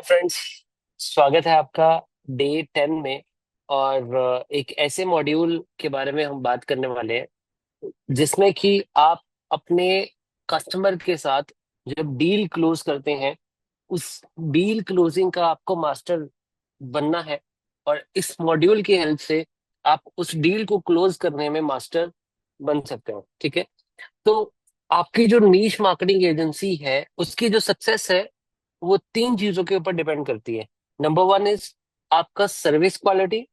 Friends, स्वागत है आपका डे 10 में। और एक ऐसे मॉड्यूल के बारे में हम बात करने वाले हैं जिसमें कि आप अपने कस्टमर के साथ जब डील क्लोज करते हैं, उस डील क्लोजिंग का आपको मास्टर बनना है। और इस मॉड्यूल की हेल्प से आप उस डील को क्लोज करने में मास्टर बन सकते हो। ठीक है। तो आपकी जो नीश मार्केटिंग एजेंसी है उसकी जो सक्सेस है वो तीन चीजों के ऊपर डिपेंड करती है। नंबर वन इज आपका सर्विस क्वालिटी,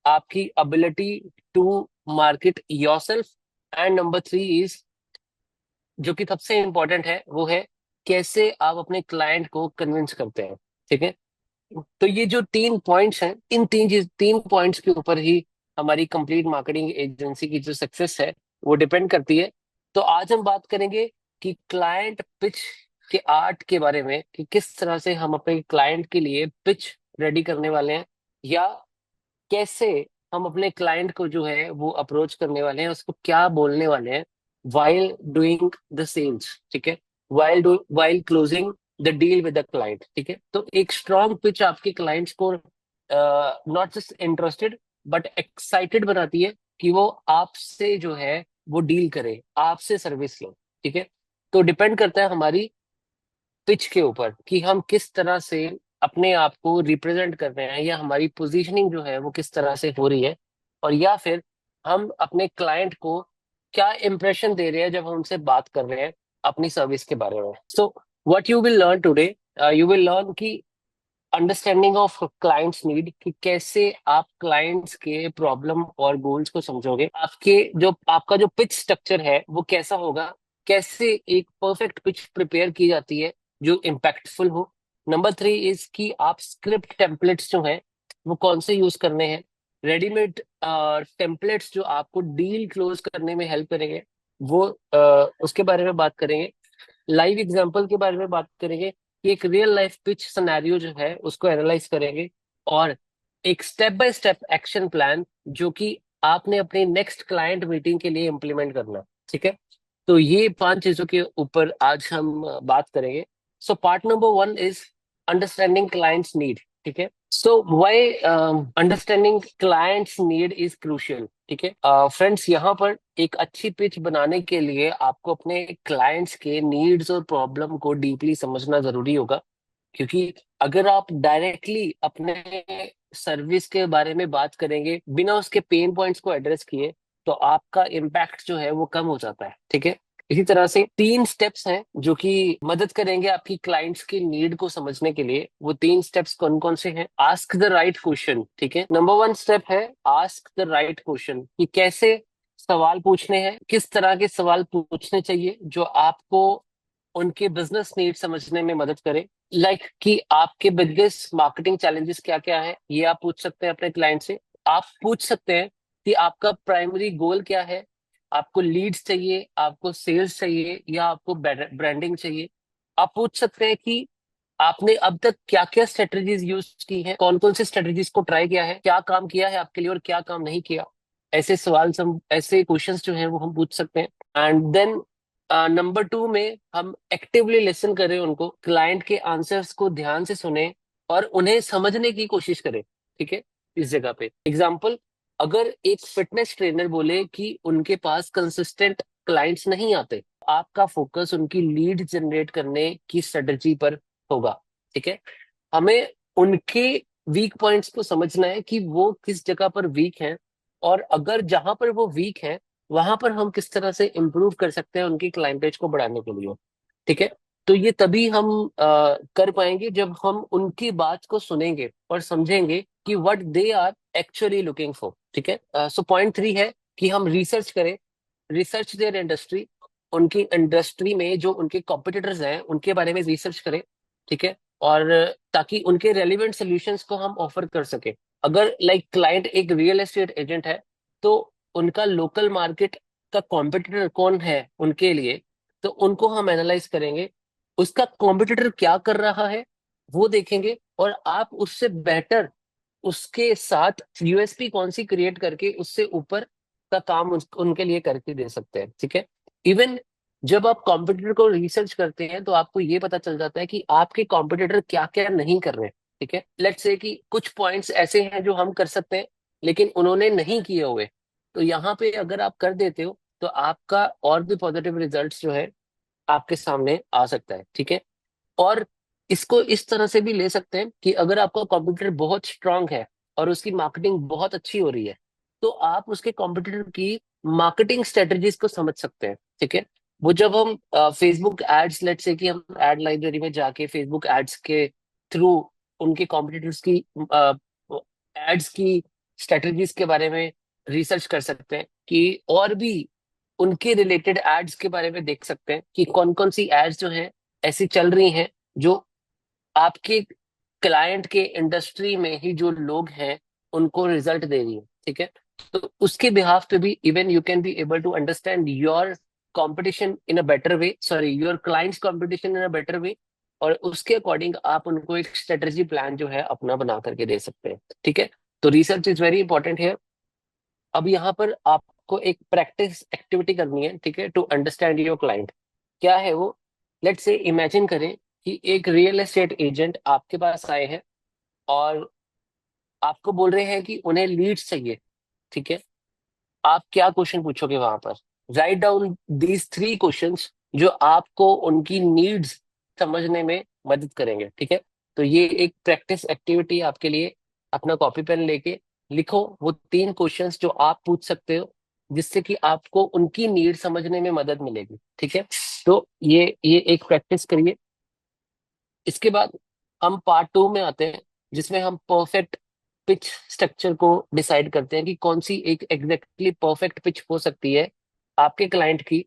आपकी ability to market yourself, and number three is, जो कि सबसे इंपॉर्टेंट है, वो है कैसे आप अपने क्लाइंट को कन्विंस करते हैं। ठीक है। तो ये जो तीन पॉइंट्स हैं, इन तीन पॉइंट्स के ऊपर ही हमारी कंप्लीट मार्केटिंग एजेंसी की जो सक्सेस है वो डिपेंड करती है। तो आज हम बात करेंगे कि क्लाइंट पिच के आर्ट के बारे में, कि किस तरह से हम अपने क्लाइंट के लिए पिच रेडी करने वाले हैं, या कैसे हम अपने क्लाइंट को जो है वो अप्रोच करने वाले हैं, उसको क्या बोलने वाले हैं वाइल डूइंग द सेल्स। ठीक है। While closing the deal with the client. ठीक है। तो एक स्ट्रॉन्ग पिच आपके क्लाइंट्स को not just interested but excited बनाती है कि वो आपसे जो है वो डील करे, आपसे सर्विस ले। ठीक है। तो डिपेंड करता है हमारी पिच के ऊपर कि हम किस तरह से अपने आप को रिप्रेजेंट कर रहे हैं, या हमारी पोजीशनिंग जो है वो किस तरह से हो रही है, और या फिर हम अपने क्लाइंट को क्या इंप्रेशन दे रहे हैं जब हम उनसे बात कर रहे हैं अपनी सर्विस के बारे में। So what you will learn today, you will learn कि अंडरस्टैंडिंग ऑफ क्लाइंट्स नीड, कि कैसे आप क्लाइंट्स के प्रॉब्लम और गोल्स को समझोगे, आपका जो पिच स्ट्रक्चर है वो कैसा होगा, कैसे एक परफेक्ट पिच प्रिपेयर की जाती है जो इम्पैक्टफुल हो। नंबर थ्री इज कि आप स्क्रिप्ट टेम्पलेट्स जो हैं वो कौन से यूज करने हैं, रेडीमेड टेम्पलेट्स जो आपको डील क्लोज करने में हेल्प करेंगे, वो उसके बारे में बात करेंगे। लाइव एग्जांपल के बारे में बात करेंगे कि एक रियल लाइफ पिच सिनेरियो जो है उसको एनालाइज करेंगे, और एक step by step action plan जो कि आपने अपनी नेक्स्ट क्लाइंट मीटिंग के लिए इम्प्लीमेंट करना। ठीक है। तो ये पांच चीजों के ऊपर आज हम बात करेंगे। So part number one is understanding clients need. ठीक है। So why understanding clients need is crucial. ठीक है। फ्रेंड्स, यहाँ पर एक अच्छी पिच बनाने के लिए आपको अपने क्लाइंट्स के नीड्स और प्रॉब्लम को डीपली समझना जरूरी होगा। क्योंकि अगर आप डायरेक्टली अपने सर्विस के बारे में बात करेंगे बिना उसके पेन पॉइंट्स को एड्रेस किए, तो आपका इम्पैक्ट जो है वो कम हो जाता है। ठीक है। इसी तरह से तीन स्टेप्स हैं जो कि मदद करेंगे आपकी क्लाइंट्स की नीड को समझने के लिए। वो तीन स्टेप्स कौन कौन से हैं? Ask the right question. ठीक है। नंबर वन स्टेप है आस्क द राइट क्वेश्चन, कि कैसे सवाल पूछने हैं, किस तरह के सवाल पूछने चाहिए जो आपको उनके बिजनेस नीड समझने में मदद करे। कि आपके बिगेस्ट मार्केटिंग चैलेंजेस क्या क्या है, ये आप पूछ सकते हैं अपने क्लाइंट से। आप पूछ सकते हैं कि आपका प्राइमरी गोल क्या है, आपको लीड्स चाहिए, आपको सेल्स चाहिए, या आपको ब्रांडिंग चाहिए। आप पूछ सकते हैं कि आपने अब तक क्या क्या स्ट्रेटजीज यूज की हैं, कौन कौन सी स्ट्रेटजीज को ट्राई किया है, क्या काम किया है आपके लिए और क्या काम नहीं किया। ऐसे क्वेश्चंस जो हैं वो हम पूछ सकते हैं। एंड देन नंबर टू में हम एक्टिवली लिसन करें, उनको क्लाइंट के आंसर्स को ध्यान से सुने और उन्हें समझने की कोशिश करें। ठीक है। इस जगह पे एग्जाम्पल, अगर एक फिटनेस ट्रेनर बोले कि उनके पास कंसिस्टेंट क्लाइंट्स नहीं आते, आपका फोकस उनकी लीड जनरेट करने की स्ट्रेटजी पर होगा। ठीक है। हमें उनके वीक पॉइंट्स को समझना है कि वो किस जगह पर वीक हैं, और अगर जहां पर वो वीक है वहां पर हम किस तरह से इम्प्रूव कर सकते हैं उनकी क्लाइंटेज को बढ़ाने के लिए। ठीक है। तो ये तभी हम कर पाएंगे जब हम उनकी बात को सुनेंगे और समझेंगे कि what they are actually looking for. ठीक है। सो पॉइंट थ्री है कि हम रिसर्च करें, रिसर्च देयर इंडस्ट्री, उनकी इंडस्ट्री में जो उनके कॉम्पिटिटर्स हैं उनके बारे में रिसर्च करें। ठीक है। और ताकि उनके रेलिवेंट सॉल्यूशंस को हम ऑफर कर सके। अगर क्लाइंट एक रियल एस्टेट एजेंट है, तो उनका लोकल मार्केट का कॉम्पिटिटर कौन है उनके लिए, तो उनको हम एनालाइज करेंगे, उसका कॉम्पिटिटर क्या कर रहा है वो देखेंगे, और आप उससे बेटर उसके साथ यूएसपी कौन सी क्रिएट करके उससे ऊपर का काम उनके लिए करके दे सकते हैं। ठीक है। इवन जब आप कॉम्पिटिटर को रिसर्च करते हैं तो आपको ये पता चल जाता है कि आपके कॉम्पिटिटर क्या क्या नहीं कर रहे। ठीक है, लेट्स से कि कुछ पॉइंट्स ऐसे हैं जो हम कर सकते हैं लेकिन उन्होंने नहीं किए हुए। तो यहाँ पे अगर आप कर देते हो तो आपका और भी पॉजिटिव रिजल्ट्स जो है आपके सामने आ सकता है। ठीक है, और इसको इस तरह से भी ले सकते हैं कि अगर आपका कॉम्पिटिटर बहुत स्ट्रांग है और उसकी मार्केटिंग बहुत अच्छी हो रही है, तो आप उसके कॉम्पिटिटर की मार्केटिंग स्ट्रेटजीज को समझ सकते हैं। ठीक है, वो जब हम फेसबुक एड्स, लेट्स से कि हम एड लाइब्रेरी में जाके फेसबुक एड्स के थ्रू उनके कॉम्पिटिटर्स की एड्स की स्ट्रेटजीज के बारे में रिसर्च कर सकते हैं, कि और भी उनके रिलेटेड एड्स के बारे में देख सकते हैं कि कौन कौन सी एड्स जो हैं ऐसी चल रही हैं जो आपके क्लाइंट के इंडस्ट्री में ही जो लोग हैं उनको रिजल्ट दे रही है। ठीक है, तो उसके बिहाफ पे भी even you can be able to understand your competition in a better way, sorry your clients competition in a better way, और उसके अकॉर्डिंग आप उनको एक स्ट्रेटेजी प्लान जो है अपना बना करके दे सकते हैं। ठीक है, तो रिसर्च इज वेरी इंपॉर्टेंट है। अब यहाँ पर आपको एक प्रैक्टिस एक्टिविटी करनी है। ठीक है, टू अंडरस्टैंड योर क्लाइंट। क्या है वो? लेट्स से इमेजिन करें कि एक रियल एस्टेट एजेंट आपके पास आए हैं और आपको बोल रहे हैं कि उन्हें लीड्स चाहिए। ठीक है, आप क्या क्वेश्चन पूछोगे वहां पर? राइट डाउन दीज 3 क्वेश्चंस जो आपको उनकी नीड्स समझने में मदद करेंगे। ठीक है, तो ये एक प्रैक्टिस एक्टिविटी आपके लिए। अपना कॉपी पेन लेके लिखो वो 3 क्वेश्चंस जो आप पूछ सकते हो, जिससे कि आपको उनकी नीड समझने में मदद मिलेगी। ठीक है, तो ये एक प्रैक्टिस करिए। इसके बाद हम पार्ट 2 में आते हैं, जिसमें हम परफेक्ट पिच स्ट्रक्चर को डिसाइड करते हैं कि कौन सी एक एग्जैक्टली परफेक्ट पिच हो सकती है आपके क्लाइंट की,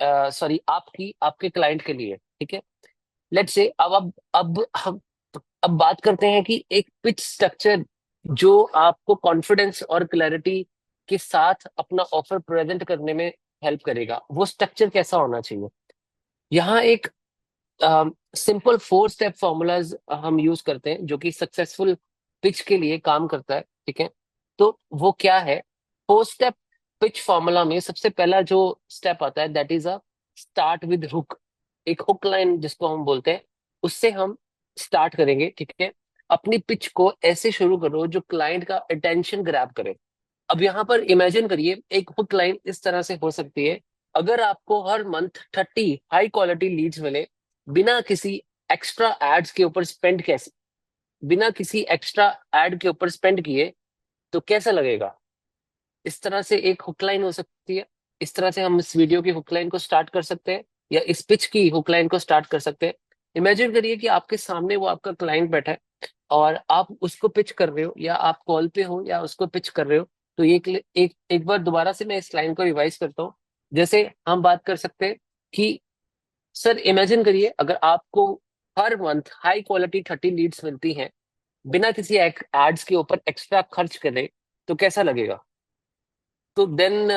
सॉरी आपकी, आपके क्लाइंट के लिए। ठीक है, लेट्स से अब हम अब बात करते हैं कि एक पिच स्ट्रक्चर जो आपको कॉन्फिडेंस और क्लैरिटी के साथ अपना ऑफर प्रेजेंट करने में हेल्प करेगा, वो स्ट्रक्चर कैसा होना चाहिए। यहाँ एक सिंपल 4 स्टेप फॉर्मूलाज हम यूज करते हैं जो कि सक्सेसफुल पिच के लिए काम करता है। ठीक है, तो वो क्या है? 4 स्टेप पिच फॉर्मूला में सबसे पहला जो स्टेप आता है that is a start with hook. एक हुक लाइन जिसको हम बोलते हैं, उससे हम स्टार्ट करेंगे। ठीक है, अपनी पिच को ऐसे शुरू करो जो क्लाइंट का अटेंशन ग्रैब करे। अब यहाँ पर इमेजिन करिए एक हुक लाइन इस तरह से हो सकती है। अगर आपको हर मंथ 30 हाई क्वालिटी लीड्स मिले बिना किसी एक्स्ट्रा एड्स के ऊपर स्पेंड, कैसे बिना किसी एक्स्ट्रा एड के ऊपर स्पेंड किए, तो कैसा लगेगा? इस तरह से एक हुक लाइन हो सकती है। इस तरह से हम इस वीडियो की हुक लाइन को स्टार्ट कर सकते हैं या इस पिच की हुक लाइन को स्टार्ट कर सकते हैं। इमेजिन करिए कि आपके सामने वो आपका क्लाइंट बैठा है और आप उसको पिच कर रहे हो, या आप कॉल पे हो या उसको पिच कर रहे हो। तो एक बार दोबारा से मैं इस लाइन को रिवाइज करता हूँ। जैसे हम बात कर सकते हैं कि सर इमेजिन करिए अगर आपको हर मंथ हाई क्वालिटी 30 लीड्स मिलती हैं बिना किसी एड्स के ऊपर एक्स्ट्रा खर्च करे, तो कैसा लगेगा? तो देन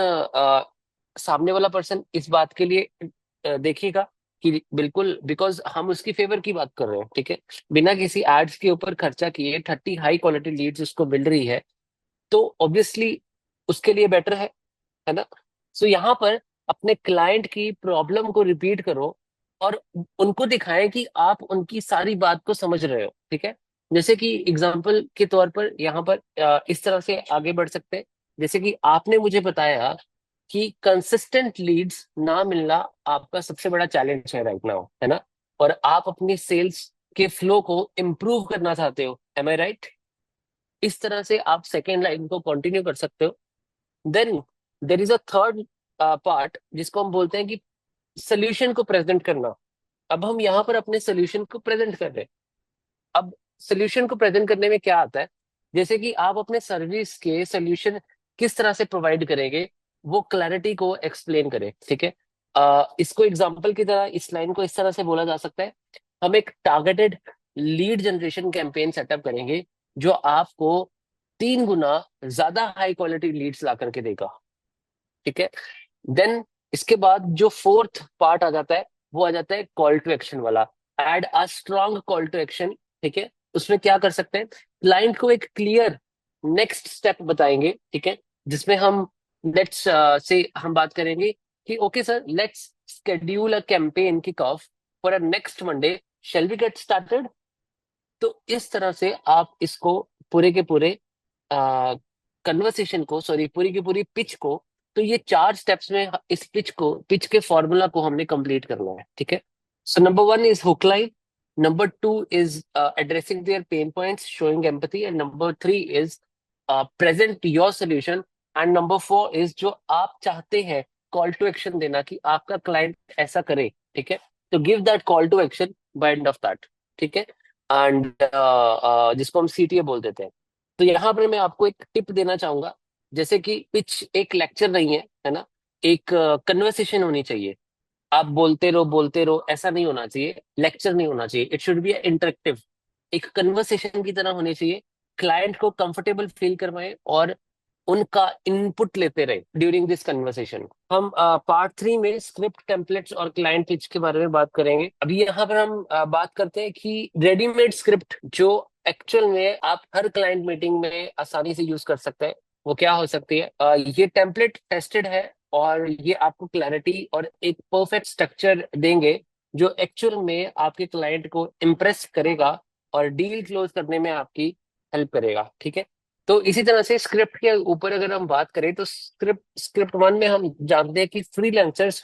सामने वाला पर्सन इस बात के लिए देखिएगा कि बिल्कुल, बिकॉज हम उसकी फेवर की बात कर रहे हैं। ठीक है, बिना किसी एड्स के ऊपर खर्चा किए 30 हाई क्वालिटी लीड्स उसको मिल रही है, तो ऑब्वियसली उसके लिए बेटर है ना? सो यहाँ पर अपने क्लाइंट की प्रॉब्लम को रिपीट करो और उनको दिखाएं कि आप उनकी सारी बात को समझ रहे हो। ठीक है, जैसे कि एग्जाम्पल के तौर पर यहाँ पर इस तरह से आगे बढ़ सकते हैं। जैसे कि आपने मुझे बताया कि कंसिस्टेंट लीड्स ना मिलना आपका सबसे बड़ा चैलेंज है राइट नाउ, है ना? और आप अपनी सेल्स के फ्लो को इम्प्रूव करना चाहते हो, एम आई राइट? इस तरह से आप सेकेंड लाइन को कंटिन्यू कर सकते हो। Then there is a third part जिसको हम बोलते हैं कि सोल्यूशन को प्रेजेंट करना। अब हम यहाँ पर अपने सोल्यूशन को प्रेजेंट कर रहे हैं। अब सोल्यूशन को प्रेजेंट करने में क्या आता है? जैसे कि आप अपने सर्विस के सोल्यूशन किस तरह से प्रोवाइड करेंगे, वो क्लैरिटी को एक्सप्लेन करें। ठीक है, इसको एग्जांपल की तरह इस लाइन को इस तरह से बोला जा सकता है। हम एक targeted lead generation campaign setup करेंगे जो आपको 3 गुना ज्यादा हाई क्वालिटी लीड्स ला करके देगा। ठीक है, देन इसके बाद जो फोर्थ पार्ट आ जाता है वो आ जाता है कॉल टू एक्शन वाला। Add a strong call to action. ठीक है, उसमें क्या कर सकते हैं? क्लाइंट को एक क्लियर नेक्स्ट स्टेप बताएंगे। ठीक है, जिसमें हम लेट्स से हम बात करेंगे कि okay sir, let's schedule a campaign kickoff for a next Monday. Shall we get started? तो इस तरह से आप इसको पूरे के पूरे कन्वर्सेशन को, सॉरी, पूरी की पूरी पिच को, तो ये 4 स्टेप्स में इस पिच के फॉर्मूला को हमने कंप्लीट करना है, ठीक है। So number 1 is hook line, number 2 is addressing their pain points, showing empathy, and number 3 is present your solution, and number 4 is जो आप चाहते हैं कॉल टू एक्शन देना कि आपका क्लाइंट ऐसा करे, ठीक है। तो give that call to action by end of that, ठीक है। एंड जिसको हम सीटीए बोल देते हैं। तो यहाँ पर मैं आपको एक टिप देना चाहूंगा, जैसे कि पिच एक लेक्चर नहीं है ना, एक कन्वर्सेशन होनी चाहिए। आप बोलते रहो ऐसा नहीं होना चाहिए, लेक्चर नहीं होना चाहिए। इट शुड बी इंटरेक्टिव, एक कन्वर्सेशन की तरह होनी चाहिए। क्लाइंट को कंफर्टेबल फील करवाएं और उनका इनपुट लेते रहे ड्यूरिंग दिस कन्वर्सेशन। हम पार्ट 3 में स्क्रिप्ट टेम्पलेट्स और क्लाइंट पिच के बारे में बात करेंगे। अभी यहाँ पर हम बात करते हैं कि रेडीमेड स्क्रिप्ट जो एक्चुअल में आप हर क्लाइंट मीटिंग में आसानी से यूज कर सकते हैं, वो क्या हो सकती है। ये टेम्पलेट टेस्टेड है और ये आपको क्लैरिटी और एक परफेक्ट स्ट्रक्चर देंगे जो एक्चुअल में आपके क्लाइंट को इम्प्रेस करेगा और डील क्लोज करने में आपकी हेल्प करेगा, ठीक है। तो इसी तरह से स्क्रिप्ट के ऊपर अगर हम बात करें तो स्क्रिप्ट 1 में हम जानते हैं कि फ्रीलांसर्स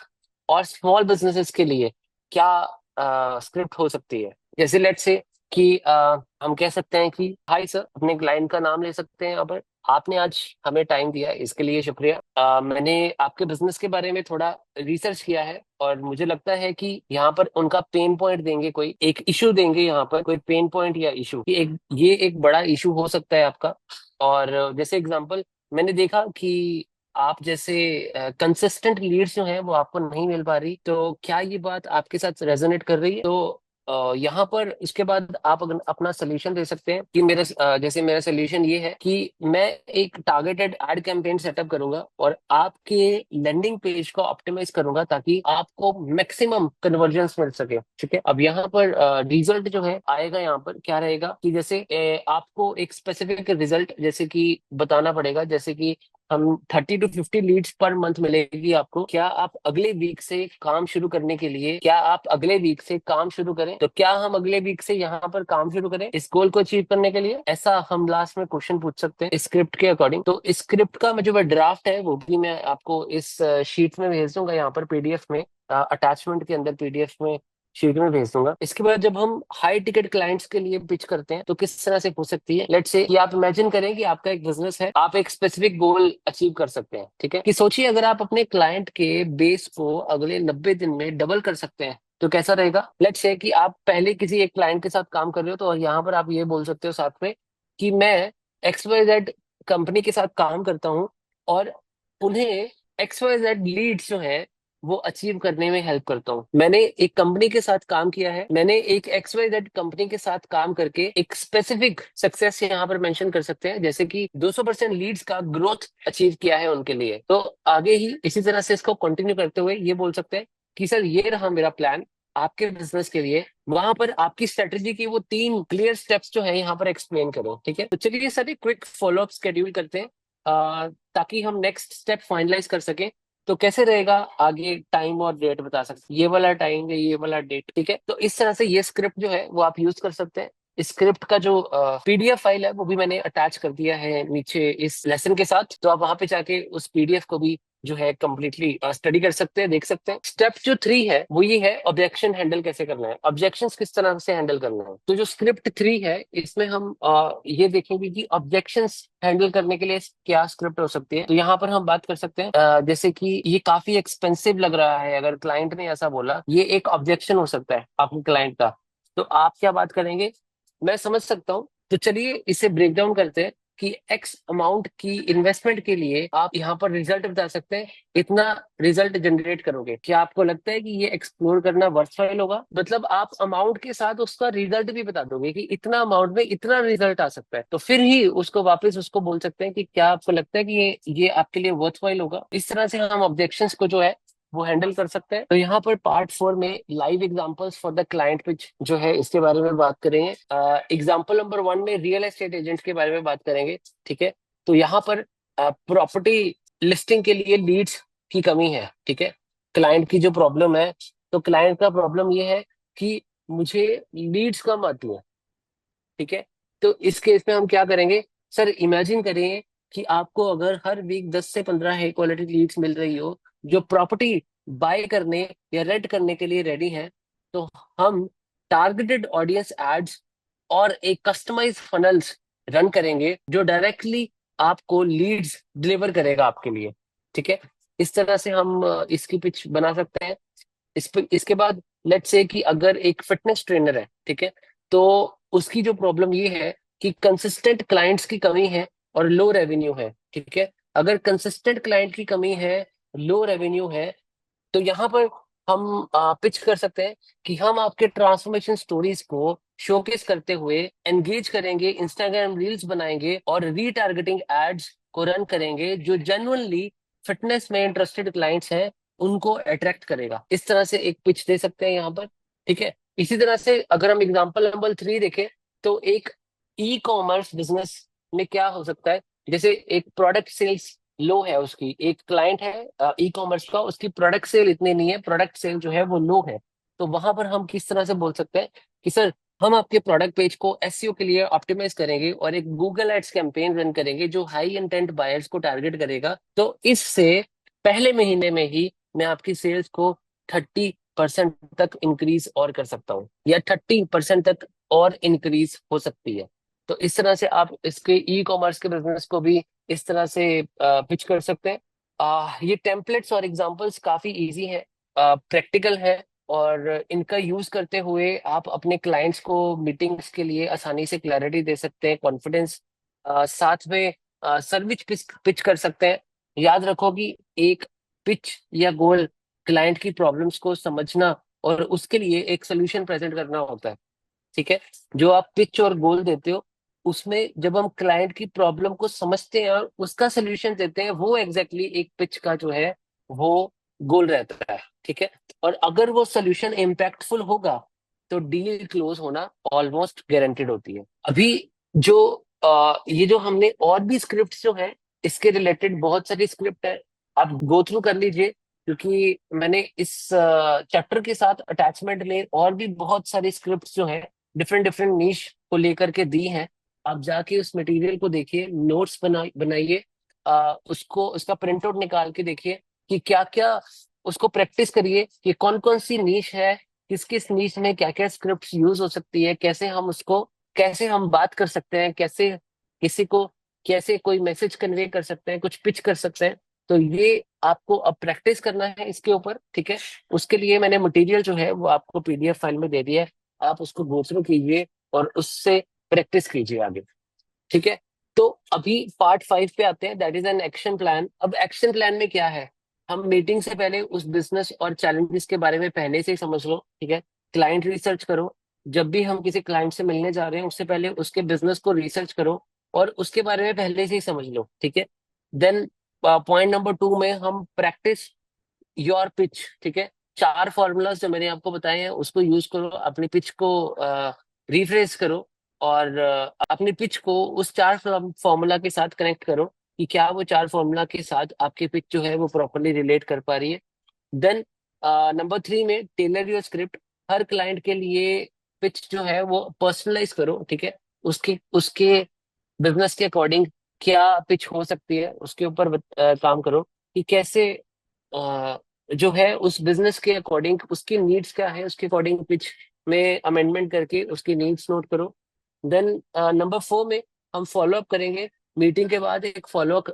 और स्मॉल बिजनेसेस के लिए क्या स्क्रिप्ट हो सकती है। जैसे लेट्स से कि हम कह सकते हैं कि हाय सर, अपने क्लाइंट का नाम ले सकते हैं यहाँ पर। आपने आज हमें टाइम दिया, इसके लिए शुक्रिया। मैंने आपके बिजनेस के बारे में थोड़ा रिसर्च किया है और मुझे लगता है कि यहाँ पर उनका पेन पॉइंट देंगे, कोई एक इशू देंगे, यहाँ पर कोई पेन पॉइंट या इशू, ये एक बड़ा इशू हो सकता है आपका। और जैसे एग्जांपल मैंने देखा कि आप जैसे कंसिस्टेंट लीड्स जो हैं वो आपको नहीं मिल पा रही, तो क्या ये बात आपके साथ रेजोनेट कर रही है? तो यहाँ पर इसके बाद आप अगर अपना सोल्यूशन दे सकते हैं कि जैसे मेरा सोल्यूशन ये है कि मैं एक टारगेटेड एड कैंपेन सेटअप करूंगा और आपके लैंडिंग पेज को ऑप्टिमाइज करूंगा ताकि आपको मैक्सिमम कन्वर्जन्स मिल सके, ठीक है। अब यहाँ पर रिजल्ट जो है आएगा, यहाँ पर क्या रहेगा कि जैसे आपको एक स्पेसिफिक रिजल्ट जैसे कि बताना पड़ेगा, जैसे कि हम 30 to 50 लीड्स पर मंथ मिलेगी आपको। क्या आप अगले वीक से काम शुरू करने के लिए, क्या आप अगले वीक से काम शुरू करें? तो क्या हम अगले वीक से यहाँ पर काम शुरू करें इस गोल को अचीव करने के लिए? ऐसा हम लास्ट में क्वेश्चन पूछ सकते हैं स्क्रिप्ट के अकॉर्डिंग। तो स्क्रिप्ट का जो ड्राफ्ट है वो भी मैं आपको इस शीट में भेज दूंगा, यहाँ पर पीडीएफ में, अटैचमेंट के अंदर पीडीएफ में शीट में भेज दूंगा। इसके बाद जब हम हाई टिकट क्लाइंट्स के लिए पिच करते हैं तो किस तरह से हो सकती है। लेट्स से कि आप इमेजिन करें कि आपका एक बिजनेस है, आप एक स्पेसिफिक गोल अचीव कर सकते हैं, ठीक है। कि सोचिए अगर आप अपने क्लाइंट के बेस को अगले 90 दिन में डबल कर सकते हैं तो कैसा रहेगा। लेट्स से कि आप पहले किसी एक क्लाइंट के साथ काम कर रहे हो, तो यहाँ पर आप ये बोल सकते हो साथ में कि मैं XYZ कंपनी के साथ काम करता हूँ और उन्हें XYZ लीड्स जो है वो अचीव करने में हेल्प करता हूँ। मैंने एक कंपनी के साथ काम किया है, मैंने एक XYZ कंपनी के साथ काम करके एक स्पेसिफिक सक्सेस यहाँ पर मेंशन कर सकते हैं, जैसे कि 200% लीड्स का ग्रोथ अचीव किया है उनके लिए। तो आगे ही इसी तरह से इसको कंटिन्यू करते हुए ये बोल सकते हैं कि सर ये रहा मेरा प्लान आपके बिजनेस के लिए। वहां पर आपकी स्ट्रेटेजी की वो 3 क्लियर स्टेप्स जो है यहाँ पर एक्सप्लेन करो, ठीक है। तो चलिए सर एक क्विक फॉलोअप शेड्यूल करते हैं ताकि हम नेक्स्ट स्टेप फाइनलाइज कर सकें। तो कैसे रहेगा, आगे टाइम और डेट बता सकते हैं, ये वाला टाइम या ये वाला डेट, ठीक है। तो इस तरह से ये स्क्रिप्ट जो है वो आप यूज कर सकते हैं। स्क्रिप्ट का जो पीडीएफ फाइल है वो भी मैंने अटैच कर दिया है नीचे इस लेसन के साथ, तो आप वहां पे जाके उस पीडीएफ को भी जो है कंप्लीटली स्टडी कर सकते हैं, देख सकते हैं। स्टेप जो 3 है वो ये है, ऑब्जेक्शन हैंडल कैसे करना है, ऑब्जेक्शंस किस तरह से हैंडल करना है। तो जो स्क्रिप्ट 3 है इसमें हम ये देखेंगे कि ऑब्जेक्शंस हैंडल करने के लिए क्या स्क्रिप्ट हो सकती है। तो यहाँ पर हम बात कर सकते हैं जैसे कि ये काफी एक्सपेंसिव लग रहा है, अगर क्लाइंट ने ऐसा बोला, ये एक ऑब्जेक्शन हो सकता है आपके क्लाइंट का। तो आप क्या बात करेंगे, मैं समझ सकता हूँ। तो चलिए इसे ब्रेक डाउन करते हैं कि एक्स अमाउंट की इन्वेस्टमेंट के लिए आप यहाँ पर रिजल्ट बता सकते हैं, इतना रिजल्ट जनरेट करोगे। क्या आपको लगता है कि ये एक्सप्लोर करना वर्थवाइल होगा? मतलब आप अमाउंट के साथ उसका रिजल्ट भी बता दोगे कि इतना अमाउंट में इतना रिजल्ट आ सकता है, तो फिर ही उसको वापस उसको बोल सकते हैं कि क्या आपको लगता है कि ये आपके लिए वर्थवाइल होगा। इस तरह से हम ऑब्जेक्शंस को जो है वो हैंडल कर सकते हैं। तो यहाँ पर पार्ट 4 में live examples for the client pitch जो है इसके बारे में बात करेंगे। एग्जांपल नंबर 1 में रियल एस्टेट एजेंट्स के बारे में बात करेंगे, ठीक है। तो यहाँ पर प्रॉपर्टी लिस्टिंग के लिए लीड्स की कमी है, ठीक है। क्लाइंट की जो प्रॉब्लम है, तो क्लाइंट का प्रॉब्लम ये है कि मुझे लीड्स कम आती है। ठीक है, तो इस केस में हम क्या करेंगे? सर इमेजिन करिए कि आपको अगर हर वीक 10 से 15 हाई क्वालिटी लीड्स मिल रही हो जो प्रॉपर्टी बाय करने या रेंट करने के लिए रेडी है, तो हम टारगेटेड ऑडियंस एड्स और एक कस्टमाइज फनल्स रन करेंगे जो डायरेक्टली आपको लीड्स डिलीवर करेगा आपके लिए। ठीक है, इस तरह से हम इसकी पिच बना सकते हैं। इसके बाद लेट्स से कि अगर एक फिटनेस ट्रेनर है, ठीक है, तो उसकी जो प्रॉब्लम ये है कि कंसिस्टेंट क्लाइंट्स की कमी है और लो रेवेन्यू है। ठीक है, अगर कंसिस्टेंट क्लाइंट की कमी है, लो रेवेन्यू है, तो यहाँ पर हम पिच कर सकते हैं कि हम आपके ट्रांसफॉर्मेशन स्टोरीज को शोकेस करते हुए एंगेज करेंगे, इंस्टाग्राम रील्स बनाएंगे और रीटारगेटिंग एड्स को रन करेंगे जो जेन्युइनली फिटनेस में इंटरेस्टेड क्लाइंट्स हैं उनको अट्रैक्ट करेगा। इस तरह से एक पिच दे सकते हैं यहाँ पर। ठीक है, इसी तरह से अगर हम एग्जांपल नंबर 3 देखें, तो एक ई कॉमर्स बिजनेस में क्या हो सकता है? जैसे एक प्रोडक्ट सेल्स लो है, उसकी एक क्लाइंट है ई कॉमर्स का, उसकी प्रोडक्ट सेल इतनी नहीं है, प्रोडक्ट सेल जो है वो लो है। तो वहां पर हम किस तरह से बोल सकते हैं कि सर हम आपके प्रोडक्ट पेज को एसईओ के लिए ऑप्टिमाइज करेंगे और एक गूगल एड्स कैंपेन रन करेंगे जो हाई इंटेंट बायर्स को टारगेट करेगा। तो इससे पहले महीने में ही मैं आपकी सेल्स को 30% तक इंक्रीज और कर सकता हूँ, या 30% तक और इंक्रीज हो सकती है। तो इस तरह से आप इसके ई कॉमर्स के बिजनेस को भी इस तरह से पिच कर सकते हैं। ये टेम्पलेट्स और एग्जांपल्स काफी इजी हैं, प्रैक्टिकल है, और इनका यूज करते हुए आप अपने क्लाइंट्स को मीटिंग्स के लिए आसानी से क्लैरिटी दे सकते हैं, कॉन्फिडेंस साथ में सर्विस पिच पिच कर सकते हैं। याद रखो कि एक पिच या गोल क्लाइंट की प्रॉब्लम्स को समझना और उसके लिए एक सोल्यूशन प्रेजेंट करना होता है। ठीक है, जो आप पिच और गोल देते हो उसमें जब हम क्लाइंट की प्रॉब्लम को समझते हैं और उसका सोल्यूशन देते हैं, वो एग्जैक्टली एक पिच का जो है वो गोल रहता है। ठीक है, और अगर वो सोल्यूशन इम्पैक्टफुल होगा तो डील क्लोज होना ऑलमोस्ट गारंटेड होती है। अभी जो ये जो हमने और भी स्क्रिप्ट जो है, इसके रिलेटेड बहुत सारी स्क्रिप्ट है, आप गो थ्रू कर लीजिए, क्योंकि मैंने इस चैप्टर के साथ अटैचमेंट में और भी बहुत सारी स्क्रिप्ट जो है डिफरेंट डिफरेंट नीश को लेकर के दी हैं। आप जाके उस मटेरियल को देखिए, नोट्स बनाइए, उसको उसका प्रिंट आउट निकाल के देखिए कि क्या क्या, उसको प्रैक्टिस करिए कि कौन कौन सी नीश है, किस किस नीश में क्या क्या स्क्रिप्ट यूज हो सकती है, कैसे हम उसको, कैसे हम बात कर सकते हैं, कैसे किसी को, कैसे कोई मैसेज कन्वे कर सकते हैं, कुछ पिच कर सकते हैं। तो ये आपको अब प्रैक्टिस करना है इसके ऊपर। ठीक है, उसके लिए मैंने मटेरियल जो है वो आपको पीडीएफ फाइल में दे दिया है, आप उसको गो थ्रू कीजिए और उससे प्रैक्टिस कीजिए आगे। ठीक है, तो अभी पार्ट 5 पे आते हैं, that is an action plan. अब एक्शन प्लान में क्या है? हम मीटिंग से पहले उस बिजनेस और चैलेंजेस के बारे में पहले से ही समझ लो। ठीक है, क्लाइंट रिसर्च करो, जब भी हम किसी क्लाइंट से मिलने जा रहे हैं उससे पहले उसके बिजनेस को रिसर्च करो और उसके बारे में पहले से ही समझ लो। ठीक है, देन पॉइंट नंबर 2 में हम प्रैक्टिस योर पिच। ठीक है, 4 फॉर्मूलाज जो मैंने आपको बताए हैं उसको यूज करो, अपनी पिच को रिफ्रेश करो और अपनी पिच को उस 4 फॉर्मूला के साथ कनेक्ट करो कि क्या वो 4 फॉर्मूला के साथ आपकी पिच जो है वो प्रॉपरली रिलेट कर पा रही है। देन नंबर 3 में टेलर योर स्क्रिप्ट, हर क्लाइंट के लिए पिच जो है वो पर्सनलाइज करो। ठीक है, उसके उसके बिजनेस के अकॉर्डिंग क्या पिच हो सकती है उसके ऊपर काम करो कि कैसे जो है उस बिजनेस के अकॉर्डिंग उसकी नीड्स क्या है, उसके अकॉर्डिंग पिच में अमेंडमेंट करके उसकी नीड्स नोट करो। देन नंबर 4 में हम फॉलो अप करेंगे। मीटिंग के बाद एक फॉलो अप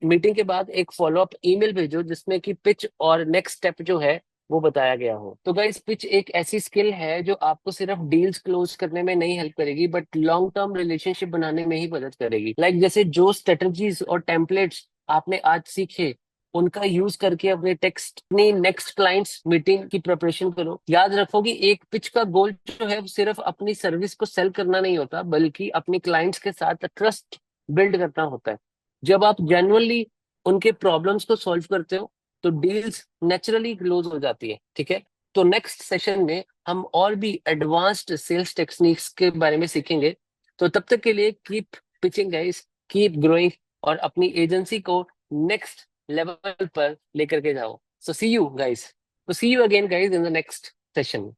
मीटिंग के बाद एक फॉलो अप ईमेल भेजो जिसमें कि पिच और नेक्स्ट स्टेप जो है वो बताया गया हो। तो गाइस, पिच एक ऐसी स्किल है जो आपको सिर्फ डील्स क्लोज करने में नहीं हेल्प करेगी बट लॉन्ग टर्म रिलेशनशिप बनाने में ही मदद करेगी। जैसे जो स्ट्रेटजीज और टेम्पलेट्स आपने आज सीखे उनका यूज करके अपने टेक्स्ट अपनी नेक्स्ट क्लाइंट्स मीटिंग की प्रिपरेशन करो। याद रखो कि एक पिच का गोल जो है वो सिर्फ अपनी सर्विस को सेल करना नहीं होता बल्कि अपने क्लाइंट्स के साथ ट्रस्ट बिल्ड करना होता है। जब आप जेन्युइनली उनके प्रॉब्लम्स को सॉल्व करते हो तो डील्स नेचुरली क्लोज हो जाती है। ठीक है, तो नेक्स्ट सेशन में हम और भी एडवांस्ड सेल्स टेक्निक्स के बारे में सीखेंगे। तो तब तक के लिए keep pitching guys, keep growing और अपनी एजेंसी को नेक्स्ट लेवल पर लेकर के जाओ। So see you guys. So see you again guys in the next session.